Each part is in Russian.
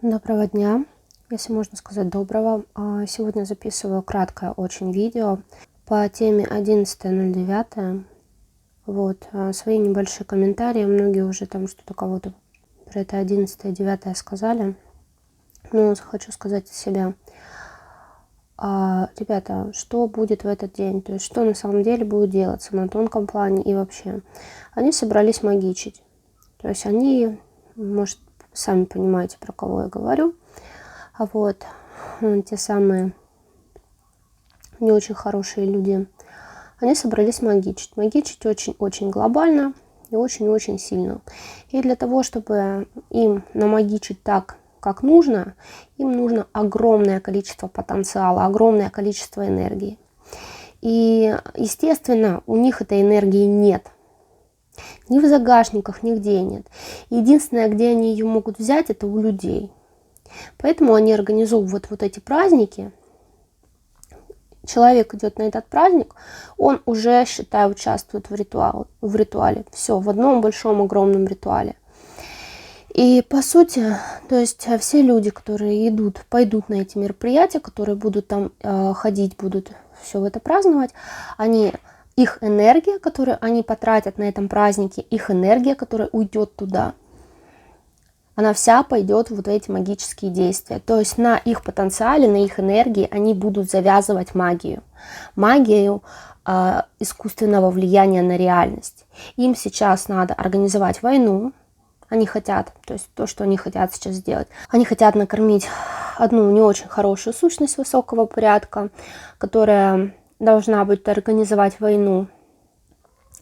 Доброго дня, если можно сказать доброго. Сегодня записываю краткое очень видео по теме 11.09. Свои небольшие комментарии. Многие уже там что-то кого-то про это 11.09 сказали. Но хочу сказать от себя. Ребята, что будет в этот день? То есть, что на самом деле будет делаться на тонком плане и вообще? Они собрались магичить. То есть, они, может, сами понимаете, про кого я говорю. Те самые не очень хорошие люди, они собрались магичить. Магичить очень-очень глобально и очень-очень сильно. И для того, чтобы им намагичить так, как нужно, им нужно огромное количество потенциала, огромное количество энергии. И, естественно, у них этой энергии нет. Ни в загашниках, нигде нет. Единственное, где они ее могут взять, это у людей. Поэтому они организовывают вот эти праздники. Человек идет на этот праздник, он уже, считай, участвует в ритуале. Все, в одном большом, огромном ритуале. И по сути, то есть все люди, которые пойдут на эти мероприятия, которые будут там ходить, будут все это праздновать, их энергия, которую они потратят на этом празднике, их энергия, которая уйдет туда, она вся пойдет в вот эти магические действия. То есть на их потенциале, на их энергии они будут завязывать магию. Магию искусственного влияния на реальность. Им сейчас надо организовать войну. Они хотят, то есть то, что они хотят сейчас сделать. Они хотят накормить одну не очень хорошую сущность высокого порядка, которая должна будет организовать войну.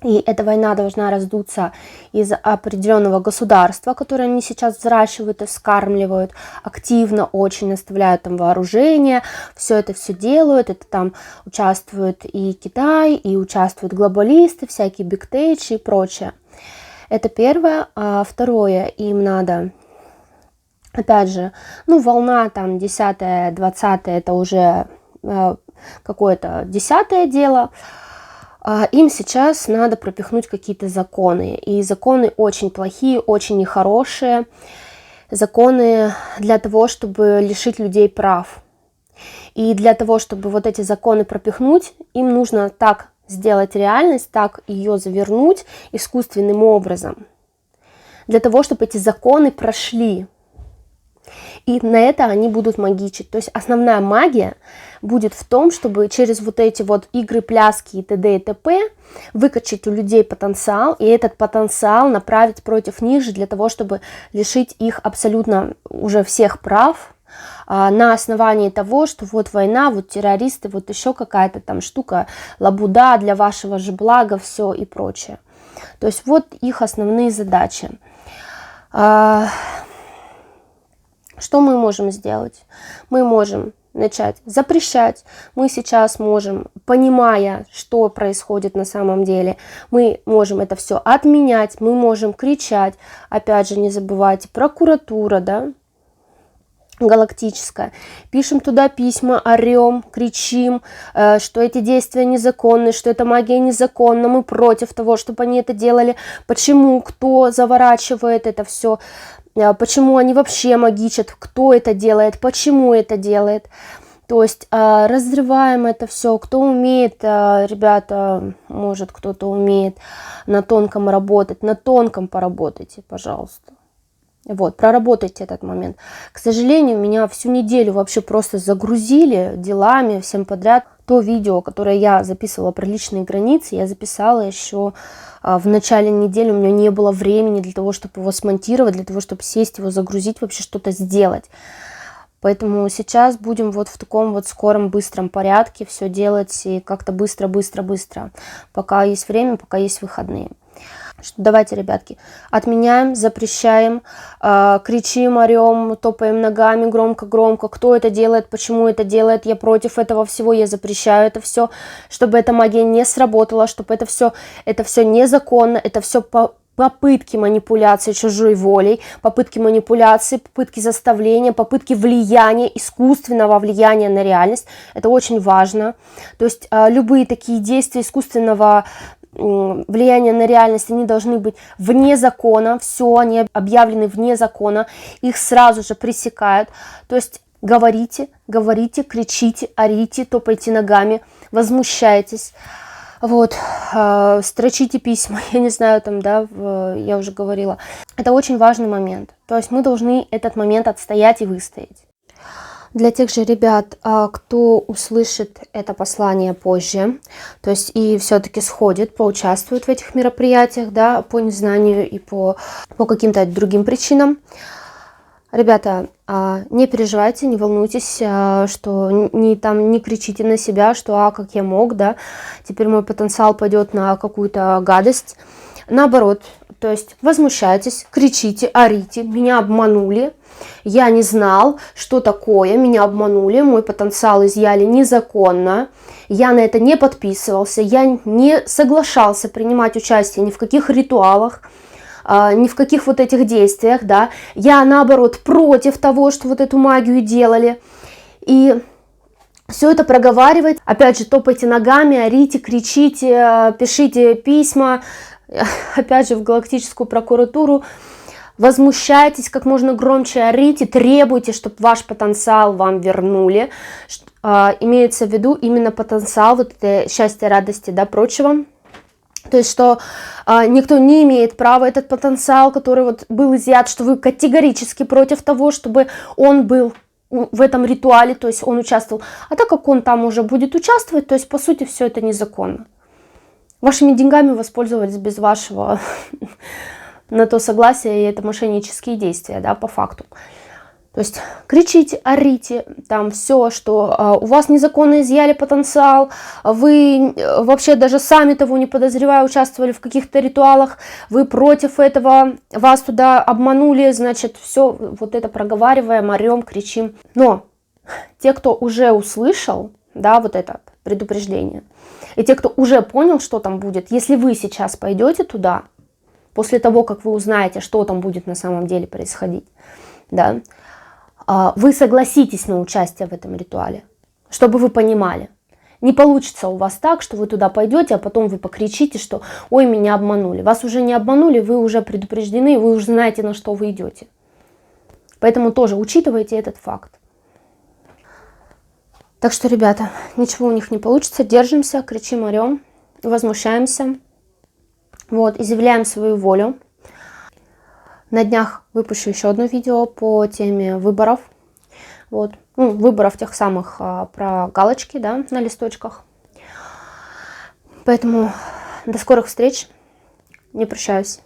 И эта война должна раздуться из определенного государства, которое они сейчас взращивают и вскармливают, активно очень наставляют там вооружение, все делают, это там участвует и Китай, и участвуют глобалисты, всякие бигтейчи и прочее. Это первое. А второе, им надо, опять же, волна там 10-е, 20-е, это уже какое-то 10-е дело. Им сейчас надо пропихнуть какие-то законы. И законы очень плохие, очень нехорошие. Законы для того, чтобы лишить людей прав. И для того, чтобы вот эти законы пропихнуть, им нужно так сделать реальность, так ее завернуть искусственным образом. Для того, чтобы эти законы прошли. И на это они будут магичить. То есть основная магия будет в том, чтобы через вот эти вот игры, пляски и т.д. и т.п. выкачать у людей потенциал, и этот потенциал направить против них же для того, чтобы лишить их абсолютно уже всех прав, на основании того, что вот война, вот террористы, вот еще какая-то там штука, лабуда для вашего же блага, все и прочее. То есть вот их основные задачи. Что мы можем сделать? Мы можем начать запрещать. Мы сейчас можем, понимая, что происходит на самом деле, мы можем это все отменять, мы можем кричать. Опять же, не забывайте, прокуратура, да, галактическая. Пишем туда письма, орем, кричим, что эти действия незаконны, что эта магия незаконна, мы против того, чтобы они это делали. Почему, кто заворачивает это все, почему они вообще магичат, кто это делает, почему это делает. То есть разрываем это все. Кто умеет, ребята, может кто-то умеет на тонком работать, на тонком поработайте, пожалуйста. Проработайте этот момент. К сожалению, меня всю неделю вообще просто загрузили делами всем подряд. То видео, которое я записывала про личные границы, я записала еще в начале недели. У меня не было времени для того, чтобы его смонтировать, для того, чтобы сесть, его загрузить, вообще что-то сделать. Поэтому сейчас будем в таком скором, быстром порядке все делать и как-то быстро. Пока есть время, пока есть выходные. Давайте, ребятки, отменяем, запрещаем, кричим, орем, топаем ногами громко-громко. Кто это делает, почему это делает, я против этого всего, я запрещаю это все, чтобы эта магия не сработала, чтобы это все незаконно, это все попытки манипуляции чужой волей, попытки манипуляции, попытки заставления, попытки влияния, искусственного влияния на реальность. Это очень важно. То есть любые такие действия искусственного влияния на реальность, они должны быть вне закона, все, они объявлены вне закона, их сразу же пресекают. То есть говорите, кричите, орите, топайте ногами, возмущайтесь. Вот, строчите письма, я не знаю, там, да, я уже говорила. Это очень важный момент. То есть мы должны этот момент отстоять и выстоять. Для тех же ребят, кто услышит это послание позже, то есть и все-таки сходит, поучаствует в этих мероприятиях, да, по незнанию и по каким-то другим причинам. Ребята, не переживайте, не волнуйтесь, что не кричите на себя, что как я мог, да, теперь мой потенциал пойдет на какую-то гадость. Наоборот, то есть возмущайтесь, кричите, орите, меня обманули, я не знал, что такое, меня обманули, мой потенциал изъяли незаконно, я на это не подписывался, я не соглашался принимать участие ни в каких ритуалах, ни в каких вот этих действиях, да, я наоборот против того, что вот эту магию делали, и все это проговаривать, опять же, топайте ногами, орите, кричите, пишите письма, опять же, в галактическую прокуратуру, возмущайтесь, как можно громче орите, требуйте, чтобы ваш потенциал вам вернули, имеется в виду именно потенциал вот это счастья, радости, да, прочего. То есть, что никто не имеет права этот потенциал, который вот был изъят, что вы категорически против того, чтобы он был в этом ритуале, то есть он участвовал. А так как он там уже будет участвовать, то есть, по сути, все это незаконно. Вашими деньгами воспользовались без вашего на то согласия, и это мошеннические действия, да, по факту. То есть кричите, орите, там все, что у вас незаконно изъяли потенциал, вы вообще даже сами того не подозревая участвовали в каких-то ритуалах, вы против этого, вас туда обманули, значит, все вот это проговариваем, орем, кричим. Но те, кто уже услышал, да, вот это предупреждение, и те, кто уже понял, что там будет, если вы сейчас пойдете туда, после того, как вы узнаете, что там будет на самом деле происходить, да, вы согласитесь на участие в этом ритуале, чтобы вы понимали. Не получится у вас так, что вы туда пойдете, а потом вы покричите, что «Ой, меня обманули». Вас уже не обманули, вы уже предупреждены, вы уже знаете, на что вы идете. Поэтому тоже учитывайте этот факт. Так что, ребята, ничего у них не получится, держимся, кричим, орем, возмущаемся, вот, изъявляем свою волю. На днях выпущу еще одно видео по теме выборов, вот, выборов тех самых про галочки, да, на листочках. Поэтому до скорых встреч, не прощаюсь.